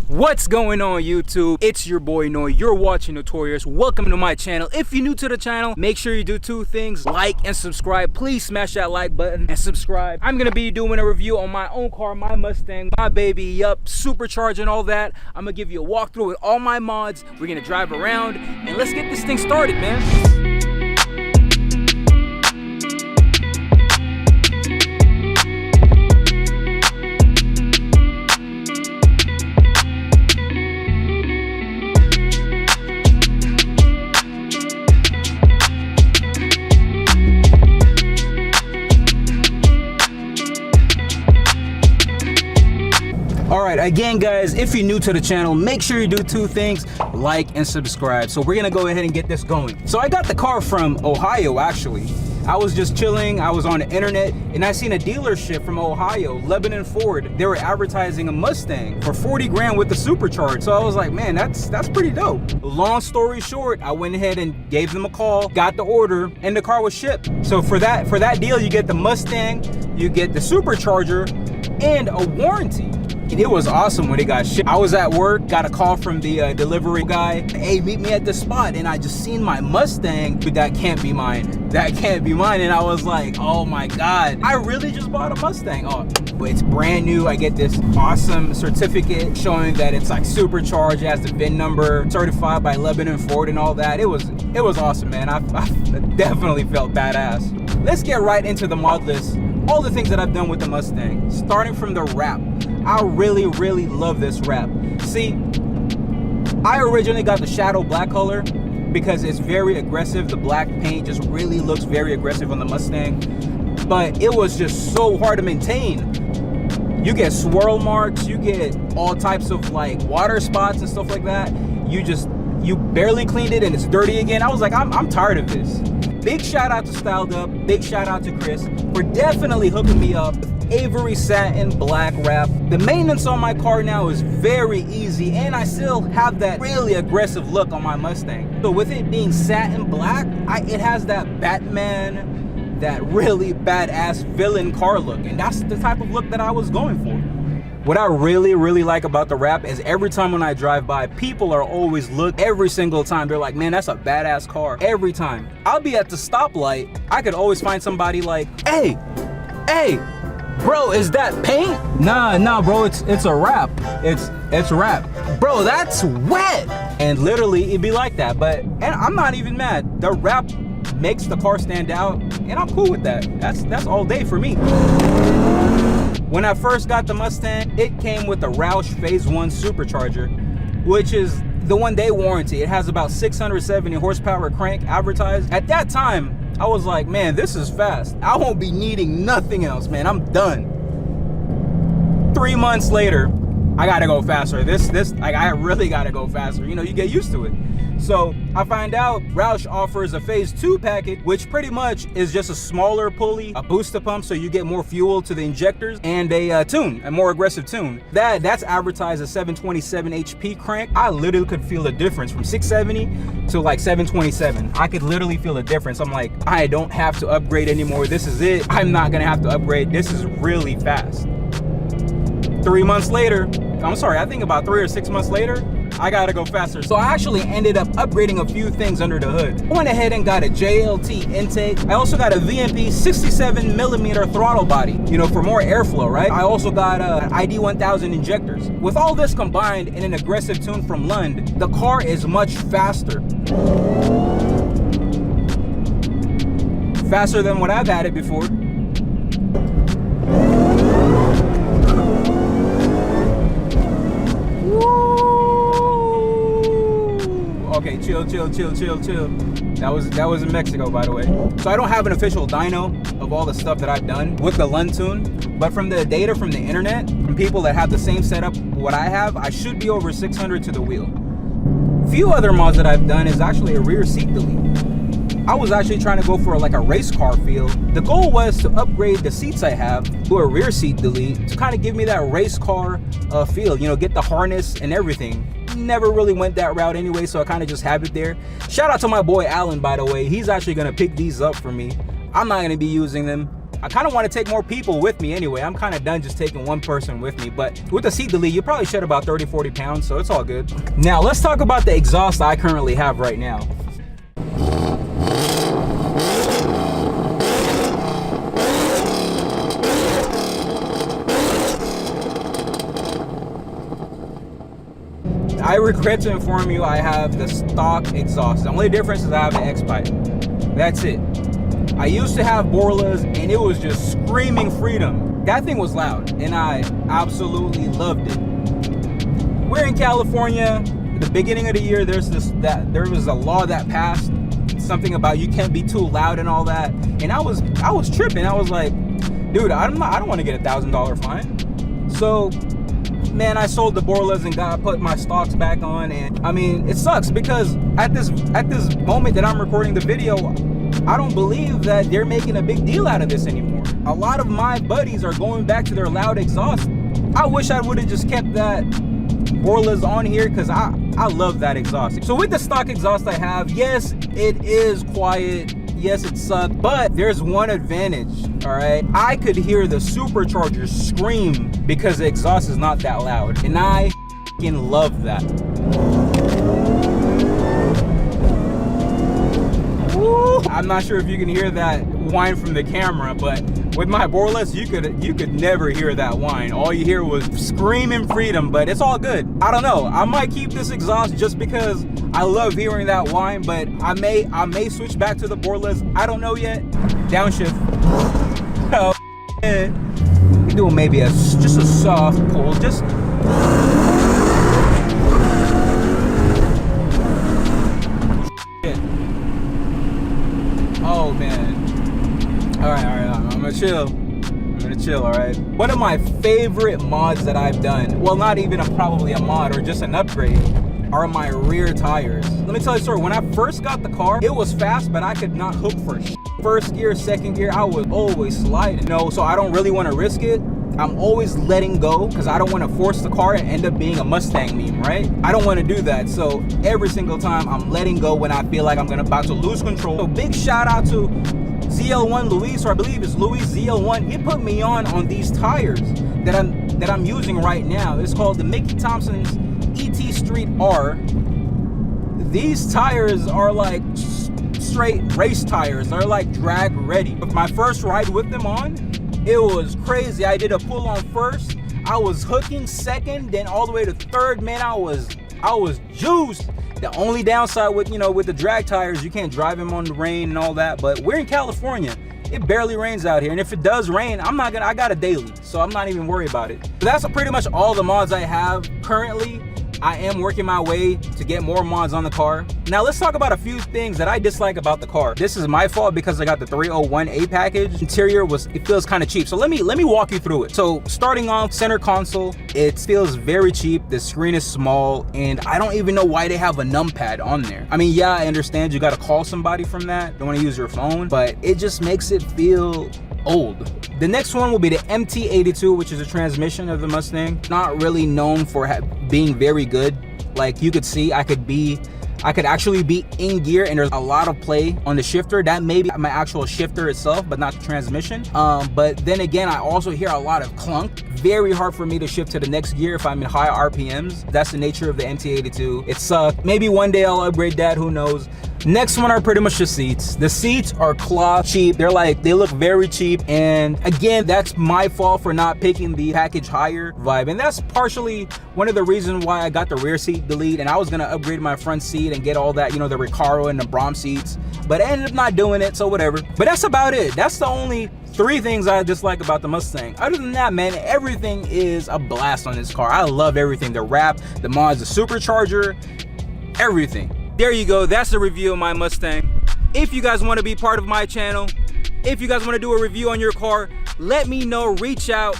What's going on YouTube? It's your boy Noy. You're watching Notorious. Welcome to my channel. If you're new to the channel, make sure you do two things: like and subscribe. Please smash that like button and subscribe. I'm gonna be doing a review on my own car, my Mustang, my baby, yup, supercharged and all that. I'm gonna give you a walkthrough with all my mods. We're gonna drive around and let's get this thing started, man. Alright, again guys, if you're new to the channel, make sure you do two things: like and subscribe. So we're gonna go ahead and get this going. So I got the car from Ohio actually. I was just chilling, I was on the internet, and I seen a dealership from Ohio, Lebanon Ford. They were advertising a Mustang for 40 grand with the supercharged. So I was like, man, that's pretty dope. Long story short, I went ahead and gave them a call, got the order, and the car was shipped. So for that deal, you get the Mustang, you get the supercharger, and a warranty. It was awesome when it got shipped. I was at work, got a call from the delivery guy. Hey, meet me at the spot. And I just seen my Mustang, but that can't be mine. That can't be mine. And I was like, oh my God, I really just bought a Mustang. Oh, it's brand new. I get this awesome certificate showing that it's like supercharged, it has the VIN number, certified by Lebanon Ford and all that. It was awesome, man. I definitely felt badass. Let's get right into the mod list. All the things that I've done with the Mustang, starting from the wrap. I really love this wrap. See, I originally got the shadow black color because it's very aggressive. The black paint just really looks very aggressive on the Mustang, but it was just so hard to maintain. You get swirl marks, you get all types of like water spots and stuff like that. You barely cleaned it and it's dirty again. I was like, I'm tired of this. Big shout out to Styled Up, big shout out to Chris for definitely hooking me up with Avery satin black wrap. The maintenance on my car now is very easy, and I still have that really aggressive look on my Mustang. So with it being satin black, it has that Batman, that really badass villain car look, and that's the type of look that I was going for. What I really like about the wrap is every time when I drive by, people are always every single time. They're like, man, that's a badass car. Every time. I'll be at the stoplight, I could always find somebody like, hey, bro, is that paint? Nah, bro, it's a wrap. It's wrap. Bro, that's wet. And literally, it'd be like that. And I'm not even mad. The wrap makes the car stand out, and I'm cool with that. That's all day for me. When I first got the Mustang, it came with the Roush Phase 1 supercharger, which is the one day warranty. It has about 670 horsepower crank advertised. At that time, I was like, man, this is fast. I won't be needing nothing else, man. I'm done. 3 months later, I gotta go faster. I really gotta go faster. You know, you get used to it. So I find out Roush offers a Phase 2 package, which pretty much is just a smaller pulley, a booster pump so you get more fuel to the injectors, and a more aggressive tune. That's advertised as 727 HP crank. I literally could feel the difference from 670 to like 727. I could literally feel the difference. I'm like, I don't have to upgrade anymore. This is it. I'm not gonna have to upgrade. This is really fast. 3 months later, I'm sorry, I think about 3 or 6 months later, I gotta go faster. So I actually ended up upgrading a few things under the hood. I went ahead and got a JLT intake. I also got a VMP 67mm throttle body, you know, for more airflow, right? I also got ID 1000 injectors. With all this combined in an aggressive tune from Lund, the car is much faster. Faster than what I've had it before. Okay, chill. That was in Mexico, by the way. So I don't have an official dyno of all the stuff that I've done with the Lund tune, but from the data from the internet, from people that have the same setup what I have, I should be over 600 to the wheel. Few other mods that I've done is actually a rear seat delete. I was actually trying to go for like a race car feel. The goal was to upgrade the seats I have to a rear seat delete to kind of give me that race car feel, you know, get the harness and everything. Never really went that route anyway, so I kind of just have it there. Shout out to my boy Alan, by the way. He's actually gonna pick these up for me. I'm not gonna be using them. I kind of want to take more people with me anyway. I'm kind of done just taking one person with me, but with the seat delete, you probably shed about 30-40 pounds, so it's all good. Now let's talk about the exhaust I currently have right now. I regret to inform you, I have the stock exhaust. The only difference is I have the X-Pipe. That's it. I used to have Borlas and it was just screaming freedom. That thing was loud and I absolutely loved it. We're in California. At the beginning of the year, there was a law that passed, something about you can't be too loud and all that. And I was tripping. I was like, dude, I don't want to get a $1,000 fine. So man, I sold the Borlas and put my stocks back on, and I mean, it sucks because at this moment that I'm recording the video, I don't believe that they're making a big deal out of this anymore. A lot of my buddies are going back to their loud exhaust. I wish I would have just kept that Borlas on here because I love that exhaust. So with the stock exhaust I have, yes, it is quiet. Yes, it sucks, but there's one advantage, all right? I could hear the supercharger scream because the exhaust is not that loud, and I fucking love that. Woo! I'm not sure if you can hear that whine from the camera, but with my Borlas, you could never hear that whine. All you hear was screaming freedom, but it's all good. I don't know. I might keep this exhaust just because I love hearing that whine, but I may switch back to the Borlas. I don't know yet. Downshift. Oh, yeah. We do maybe just a soft pull. Just. Oh man. All right. I'm gonna chill. All right. One of my favorite mods that I've done. Well, not even probably a mod or just an upgrade, are my rear tires. Let me tell you a story. When I first got the car, it was fast, but I could not hook for shit. First gear, second gear, I was always sliding. So I don't really want to risk it. I'm always letting go because I don't want to force the car and end up being a Mustang meme, right? I don't want to do that. So every single time I'm letting go when I feel like I'm about to lose control. So big shout out to ZL1 Luis, or I believe it's Luis ZL1. He put me on these tires that I'm using right now. It's called the Mickey Thompson's ET Street R. These tires are like straight race tires. They're like drag ready. But my first ride with them on, it was crazy. I did a pull on first. I was hooking second, then all the way to third. Man, I was juiced. The only downside with the drag tires, you can't drive them on the rain and all that. But we're in California. It barely rains out here, and if it does rain, I got a daily, so I'm not even worried about it. But that's pretty much all the mods I have currently. I am working my way to get more mods on the car. Now let's talk about a few things that I dislike about the car. This is my fault because I got the 301A package. Interior it feels kind of cheap. So let me walk you through it. So starting off, center console, it feels very cheap. The screen is small, and I don't even know why they have a numpad on there. I mean, yeah, I understand you got to call somebody from that. Don't want to use your phone, but it just makes it feel old. The next one will be the MT82, which is a transmission of the Mustang. Not really known for being very good. Like you could see, I could actually be in gear, and there's a lot of play on the shifter. That may be my actual shifter itself, but not the transmission. But then again, I also hear a lot of clunk. Very hard for me to shift to the next gear if I'm in high RPMs. That's the nature of the MT82. It sucks. Maybe one day I'll upgrade that, who knows. Next one are pretty much the seats. The seats are cloth cheap. They look very cheap. And again, that's my fault for not picking the package higher vibe. And that's partially one of the reasons why I got the rear seat delete. And I was gonna upgrade my front seat and get all that, the Recaro and the Brom seats. But I ended up not doing it, so whatever. But that's about it. That's the only 3 things I dislike about the Mustang. Other than that, man, everything is a blast on this car. I love everything. The wrap, the mods, the supercharger, everything. There you go. That's the review of my Mustang. If you guys want to be part of my channel, if you guys want to do a review on your car, let me know. Reach out.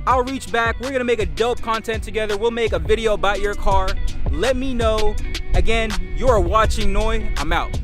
I'll reach back. We're gonna make a dope content together. We'll make a video about your car. Let me know. Again, you are watching Noi. I'm out.